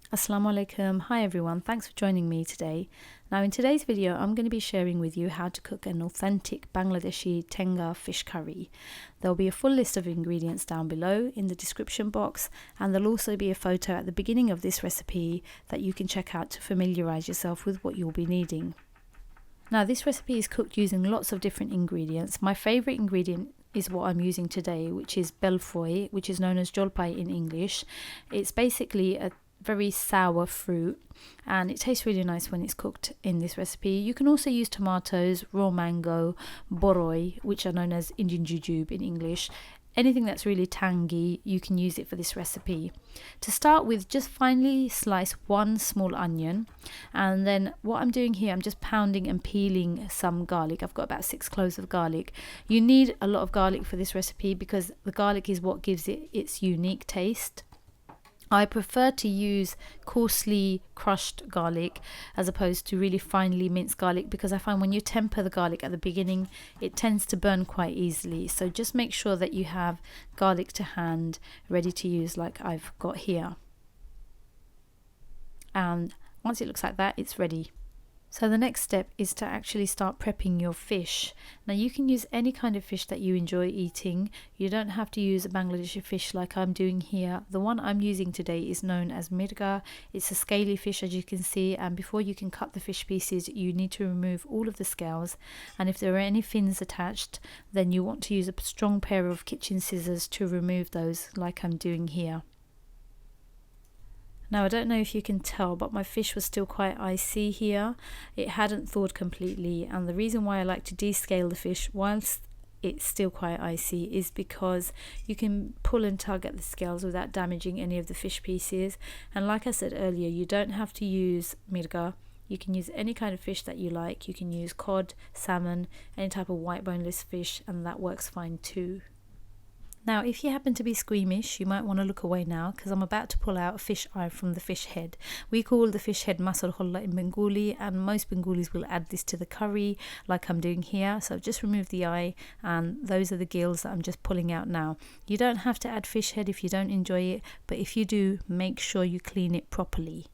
Assalamu alaikum. Hi everyone, thanks for joining me today. Now in today's video I'm going to be sharing with you how to cook an authentic Bangladeshi Tenga fish curry. There will be a full list of ingredients down below in the description box, and there'll also be a photo at the beginning of this recipe that you can check out to familiarize yourself with what you'll be needing. Now this recipe is cooked using lots of different ingredients. My favorite ingredient is what I'm using today, which is Belfoi, which is known as Jolpai in English. It's basically a very sour fruit and it tastes really nice when it's cooked in this recipe. You can also use tomatoes, raw mango, boroi, which are known as Indian jujube in English. Anything that's really tangy, you can use it for this recipe. To start with, just finely slice one small onion, and then what I'm doing here, I'm just pounding and peeling some garlic. I've got about 6 cloves of garlic. You need a lot of garlic for this recipe because the garlic is what gives it its unique taste. I prefer to use coarsely crushed garlic as opposed to really finely minced garlic, because I find when you temper the garlic at the beginning it tends to burn quite easily. So just make sure that you have garlic to hand ready to use like I've got here. And once it looks like that, it's ready. So the next step is to actually start prepping your fish. Now you can use any kind of fish that you enjoy eating. You don't have to use a Bangladeshi fish like I'm doing here. The one I'm using today is known as Mirga. It's a scaly fish, as you can see, and before you can cut the fish pieces you need to remove all of the scales, and if there are any fins attached then you want to use a strong pair of kitchen scissors to remove those like I'm doing here. Now I don't know if you can tell, but my fish was still quite icy here. It hadn't thawed completely, and the reason why I like to descale the fish whilst it's still quite icy is because you can pull and tug at the scales without damaging any of the fish pieces. And like I said earlier, you don't have to use Mirga. You can use any kind of fish that you like. You can use cod, salmon, any type of white boneless fish, and that works fine too. Now if you happen to be squeamish, you might want to look away now, because I'm about to pull out a fish eye from the fish head. We call the fish head masar kholla in Bengali, and most Bengalis will add this to the curry like I'm doing here. So I've just removed the eye, and those are the gills that I'm just pulling out now. You don't have to add fish head if you don't enjoy it, but if you do, make sure you clean it properly.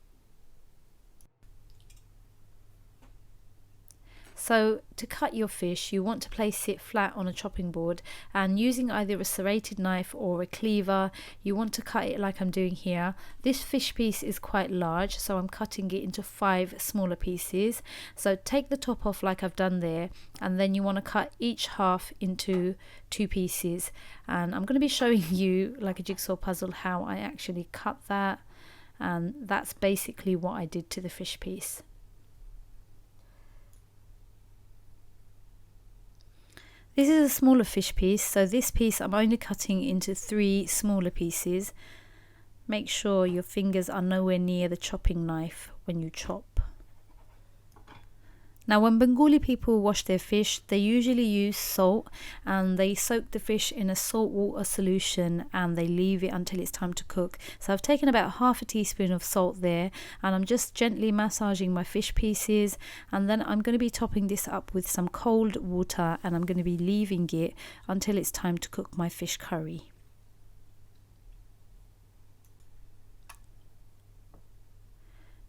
So to cut your fish, you want to place it flat on a chopping board, and using either a serrated knife or a cleaver, you want to cut it like I'm doing here. This fish piece is quite large, so I'm cutting it into 5 smaller pieces. So take the top off like I've done there, and then you want to cut each half into 2 pieces. And I'm going to be showing you like a jigsaw puzzle how I actually cut that, and that's basically what I did to the fish piece. This is a smaller fish piece, so this piece I'm only cutting into 3 smaller pieces. Make sure your fingers are nowhere near the chopping knife when you chop. Now when Bengali people wash their fish, they usually use salt, and they soak the fish in a salt water solution and they leave it until it's time to cook. So I've taken about half a teaspoon of salt there, and I'm just gently massaging my fish pieces, and then I'm going to be topping this up with some cold water, and I'm going to be leaving it until it's time to cook my fish curry.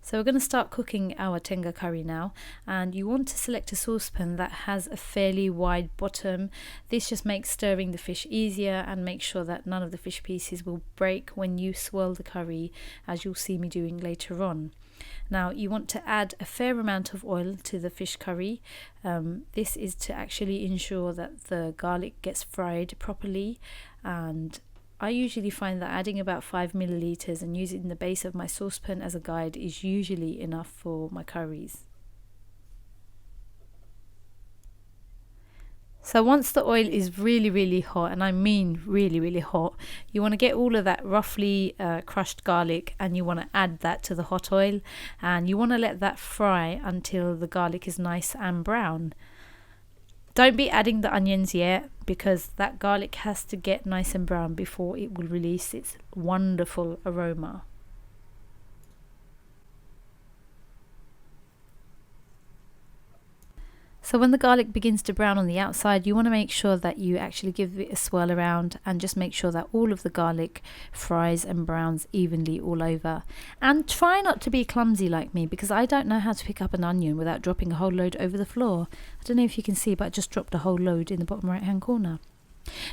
So we're going to start cooking our Tenga curry now, and you want to select a saucepan that has a fairly wide bottom. This just makes stirring the fish easier and make sure that none of the fish pieces will break when you swirl the curry, as you'll see me doing later on. Now you want to add a fair amount of oil to the fish curry. This is to actually ensure that the garlic gets fried properly, and I usually find that adding about 5 milliliters and using the base of my saucepan as a guide is usually enough for my curries. So once the oil is really hot, and I mean really hot, you want to get all of that roughly crushed garlic and you want to add that to the hot oil, and you want to let that fry until the garlic is nice and brown. Don't be adding the onions yet, because that garlic has to get nice and brown before it will release its wonderful aroma. So when the garlic begins to brown on the outside, you want to make sure that you actually give it a swirl around and just make sure that all of the garlic fries and browns evenly all over. And try not to be clumsy like me, because I don't know how to pick up an onion without dropping a whole load over the floor. I don't know if you can see, but I just dropped a whole load in the bottom right hand corner.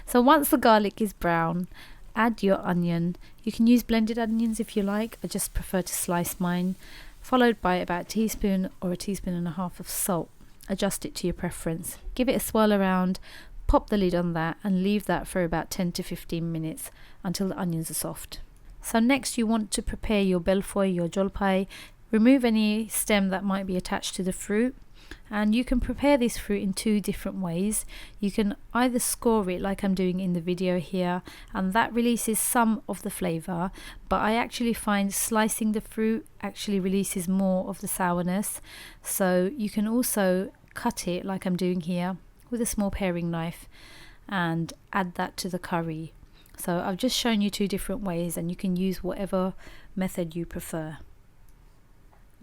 So once the garlic is brown, add your onion. You can use blended onions if you like. I just prefer to slice mine, followed by about a teaspoon or a teaspoon and a half of salt. Adjust it to your preference. Give it a swirl around, pop the lid on that and leave that for about 10 to 15 minutes until the onions are soft. So next you want to prepare your Belfoi, your Jolpai. Remove any stem that might be attached to the fruit. And you can prepare this fruit in two different ways. You can either score it like I'm doing in the video here, and that releases some of the flavour, but I actually find slicing the fruit actually releases more of the sourness. So you can also cut it like I'm doing here with a small paring knife and add that to the curry. So I've just shown you two different ways, and you can use whatever method you prefer.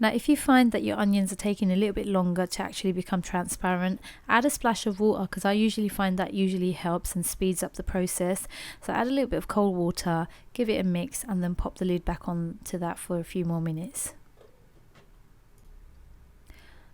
Now if you find that your onions are taking a little bit longer to actually become transparent, add a splash of water, because I usually find that usually helps and speeds up the process. So add a little bit of cold water, give it a mix, and then pop the lid back on to that for a few more minutes.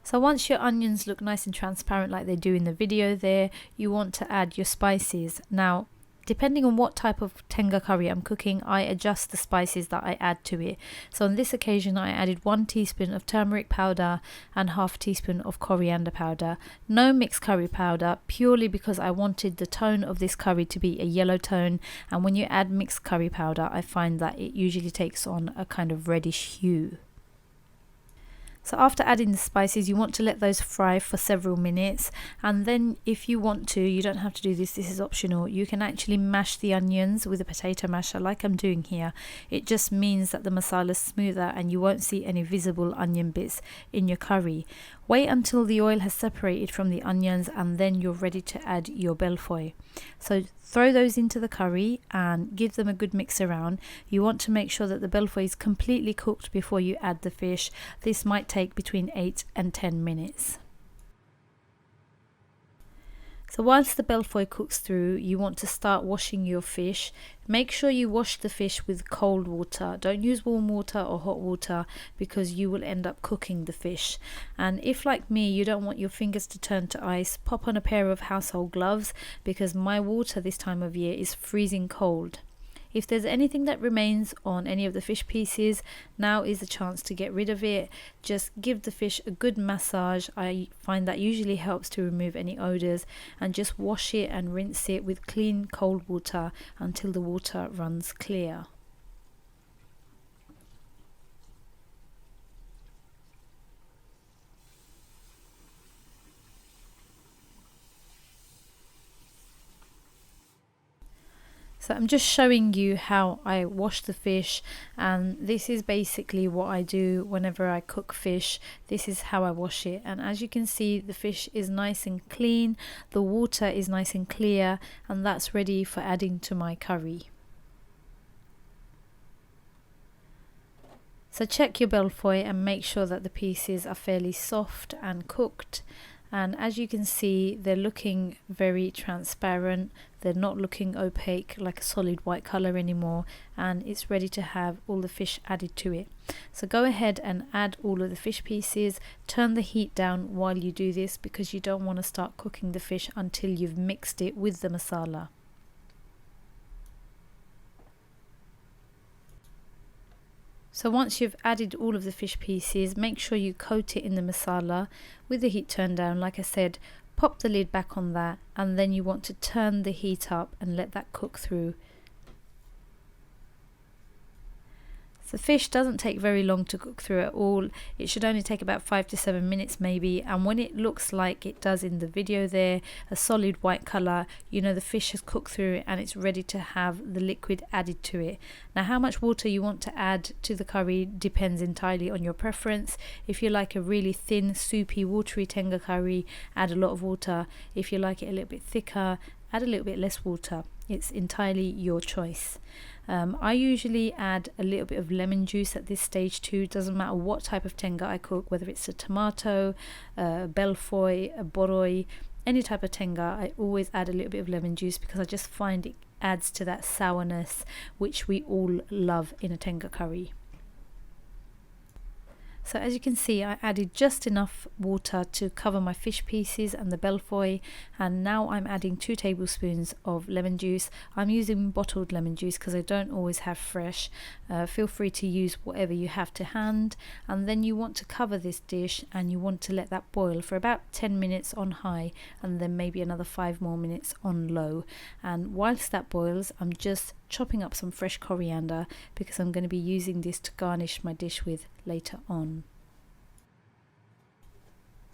So once your onions look nice and transparent like they do in the video there, you want to add your spices. Now depending on what type of Tenga curry I'm cooking, I adjust the spices that I add to it. So on this occasion I added 1 teaspoon of turmeric powder and half a teaspoon of coriander powder. No mixed curry powder, purely because I wanted the tone of this curry to be a yellow tone, and when you add mixed curry powder I find that it usually takes on a kind of reddish hue. So after adding the spices, you want to let those fry for several minutes, and then if you want to, you don't have to do this, this is optional, you can actually mash the onions with a potato masher like I'm doing here. It just means that the masala is smoother and you won't see any visible onion bits in your curry. Wait until the oil has separated from the onions, and then you're ready to add your Belfoi. So throw those into the curry and give them a good mix around. You want to make sure that the Belfoi is completely cooked before you add the fish. This might take between 8 and 10 minutes. So once the Belfoi cooks through, you want to start washing your fish. Make sure you wash the fish with cold water. Don't use warm water or hot water, because you will end up cooking the fish. And if like me you don't want your fingers to turn to ice, pop on a pair of household gloves, because my water this time of year is freezing cold. If there's anything that remains on any of the fish pieces, now is the chance to get rid of it. Just give the fish a good massage. I find that usually helps to remove any odours, and just wash it and rinse it with clean cold water until the water runs clear. So I'm just showing you how I wash the fish, and this is basically what I do whenever I cook fish. This is how I wash it, and as you can see, the fish is nice and clean, the water is nice and clear, and that's ready for adding to my curry. So check your Belfoi and make sure that the pieces are fairly soft and cooked. And as you can see, they're looking very transparent. They're not looking opaque like a solid white color anymore, and it's ready to have all the fish added to it. So go ahead and add all of the fish pieces. Turn the heat down while you do this, because you don't want to start cooking the fish until you've mixed it with the masala. So once you've added all of the fish pieces, make sure you coat it in the masala with the heat turned down. Like I said, pop the lid back on that, and then you want to turn the heat up and let that cook through. The fish doesn't take very long to cook through at all. It should only take about 5 to 7 minutes maybe, and when it looks like it does in the video there, a solid white colour, you know the fish has cooked through and it's ready to have the liquid added to it. Now how much water you want to add to the curry depends entirely on your preference. If you like a really thin, soupy, watery Tenga curry, add a lot of water. If you like it a little bit thicker, add a little bit less water. It's entirely your choice. I usually add a little bit of lemon juice at this stage too. It doesn't matter what type of tenga I cook, whether it's a tomato, Belfoi, a boroi, any type of tenga. I always add a little bit of lemon juice because I just find it adds to that sourness which we all love in a tenga curry. So as you can see, I added just enough water to cover my fish pieces and the Belfoi, and now I'm adding 2 tablespoons of lemon juice. I'm using bottled lemon juice because I don't always have fresh. Feel free to use whatever you have to hand, and then you want to cover this dish and you want to let that boil for about 10 minutes on high and then maybe another 5 more minutes on low. And whilst that boils, I'm just chopping up some fresh coriander because I'm going to be using this to garnish my dish with later on.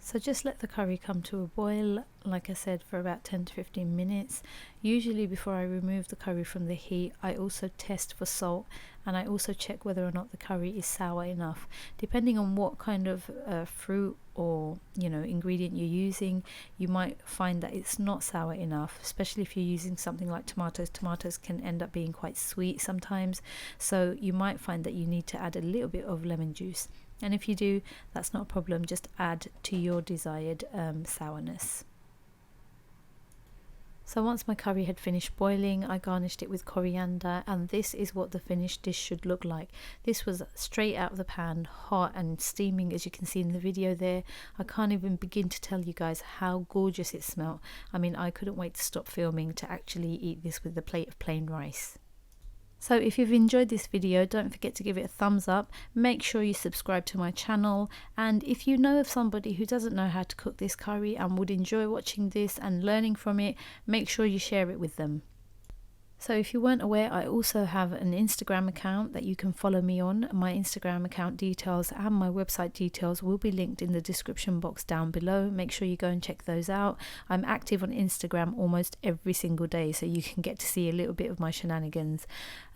So just let the curry come to a boil, like I said, for about 10 to 15 minutes. Usually before I remove the curry from the heat, I also test for salt, and I also check whether or not the curry is sour enough. Depending on what kind of fruit or ingredient you're using, you might find that it's not sour enough, especially if you're using something like tomatoes. Tomatoes can end up being quite sweet sometimes, so you might find that you need to add a little bit of lemon juice. And if you do, that's not a problem, just add to your desired sourness. So once my curry had finished boiling, I garnished it with coriander, and this is what the finished dish should look like. This was straight out of the pan, hot and steaming, as you can see in the video there. I can't even begin to tell you guys how gorgeous it smelled. I mean, I couldn't wait to stop filming to actually eat this with a plate of plain rice. So if you've enjoyed this video, don't forget to give it a thumbs up. Make sure you subscribe to my channel, and if you know of somebody who doesn't know how to cook this curry and would enjoy watching this and learning from it, make sure you share it with them. So if you weren't aware, I also have an Instagram account that you can follow me on. My Instagram account details and my website details will be linked in the description box down below. Make sure you go and check those out. I'm active on Instagram almost every single day, so you can get to see a little bit of my shenanigans.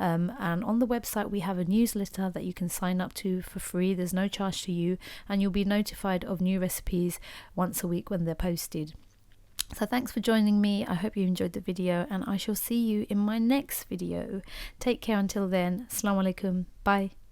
And on the website we have a newsletter that you can sign up to for free. There's no charge to you, and you'll be notified of new recipes once a week when they're posted. So thanks for joining me. I hope you enjoyed the video, and I shall see you in my next video. Take care until then. Assalamu alaikum. Bye.